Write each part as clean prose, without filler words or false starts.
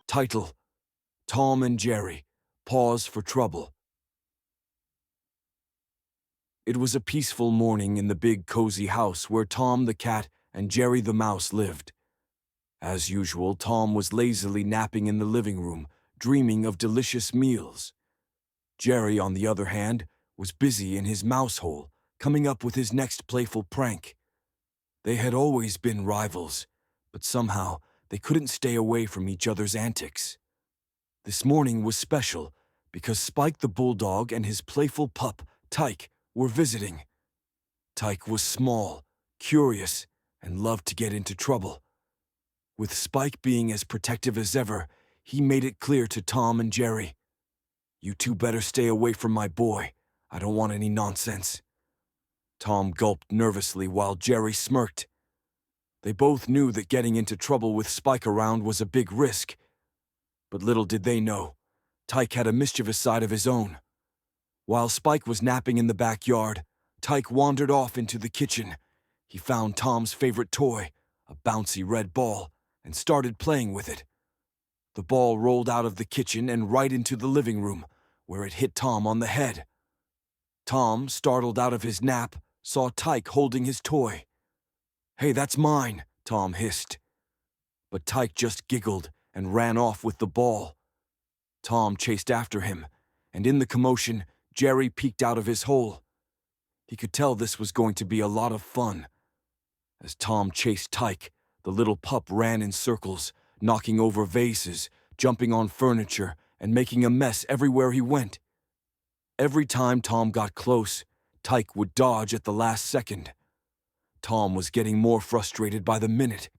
Title: Tom and Jerry, Paws for Trouble. It was a peaceful morning in the big cozy house where Tom the cat and Jerry the mouse lived. As usual, Tom was lazily napping in the living room, dreaming of delicious meals. Jerry, on the other hand, was busy in his mouse hole, coming up with his next playful prank. They had always been rivals, but somehow they couldn't stay away from each other's antics. This morning was special because Spike the bulldog and his playful pup, Tyke, were visiting. Tyke was small, curious, and loved to get into trouble. With Spike being as protective as ever, he made it clear to Tom and Jerry, "You two better stay away from my boy. I don't want any nonsense." Tom gulped nervously while Jerry smirked. They both knew that getting into trouble with Spike around was a big risk. But little did they know, Tyke had a mischievous side of his own. While Spike was napping in the backyard, Tyke wandered off into the kitchen. He found Tom's favorite toy, a bouncy red ball, and started playing with it. The ball rolled out of the kitchen and right into the living room, where it hit Tom on the head. Tom, startled out of his nap, saw Tyke holding his toy. "Hey, that's mine," Tom hissed. But Tyke just giggled and ran off with the ball. Tom chased after him, and in the commotion, Jerry peeked out of his hole. He could tell this was going to be a lot of fun. As Tom chased Tyke, the little pup ran in circles, knocking over vases, jumping on furniture, and making a mess everywhere he went. Every time Tom got close, Tyke would dodge at the last second. Tom was getting more frustrated by the minute.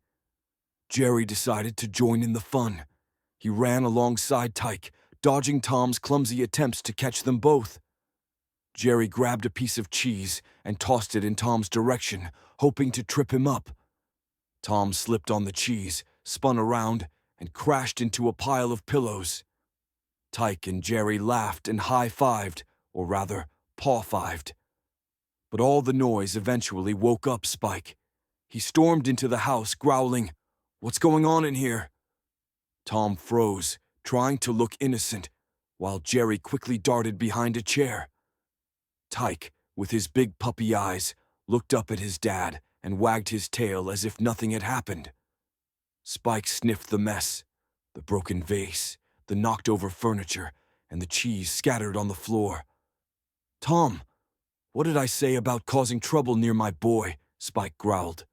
Jerry decided to join in the fun. He ran alongside Tyke, dodging Tom's clumsy attempts to catch them both. Jerry grabbed a piece of cheese and tossed it in Tom's direction, hoping to trip him up. Tom slipped on the cheese, spun around, and crashed into a pile of pillows. Tyke and Jerry laughed and high-fived, or rather, paw-fived. But all the noise eventually woke up Spike. He stormed into the house, growling, "What's going on in here?" Tom froze, trying to look innocent, while Jerry quickly darted behind a chair. Tyke, with his big puppy eyes, looked up at his dad and wagged his tail as if nothing had happened. Spike sniffed the mess, the broken vase, the knocked-over furniture, and the cheese scattered on the floor. "Tom, what did I say about causing trouble near my boy?" Spike growled.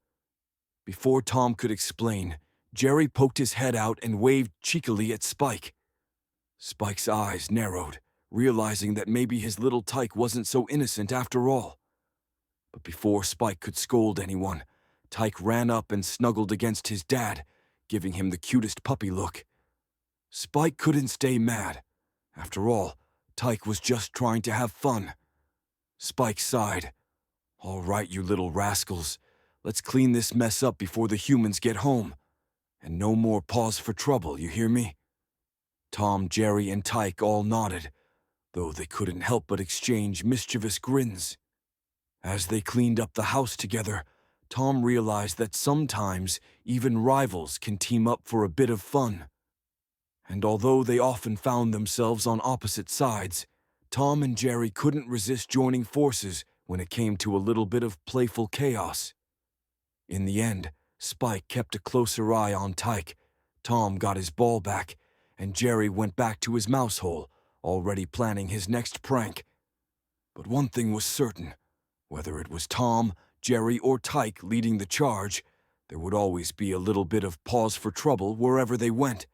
Before Tom could explain, Jerry poked his head out and waved cheekily at Spike. Spike's eyes narrowed, realizing that maybe his little Tyke wasn't so innocent after all. But before Spike could scold anyone, Tyke ran up and snuggled against his dad, giving him the cutest puppy look. Spike couldn't stay mad. After all, Tyke was just trying to have fun. Spike sighed. "All right, you little rascals. Let's clean this mess up before the humans get home. And no more paws for trouble, you hear me?" Tom, Jerry, and Tyke all nodded, though they couldn't help but exchange mischievous grins. As they cleaned up the house together, Tom realized that sometimes even rivals can team up for a bit of fun. And although they often found themselves on opposite sides, Tom and Jerry couldn't resist joining forces when it came to a little bit of playful chaos. In the end, Spike kept a closer eye on Tyke, Tom got his ball back, and Jerry went back to his mouse hole, already planning his next prank. But one thing was certain, whether it was Tom, Jerry, or Tyke leading the charge, there would always be a little bit of pause for trouble wherever they went.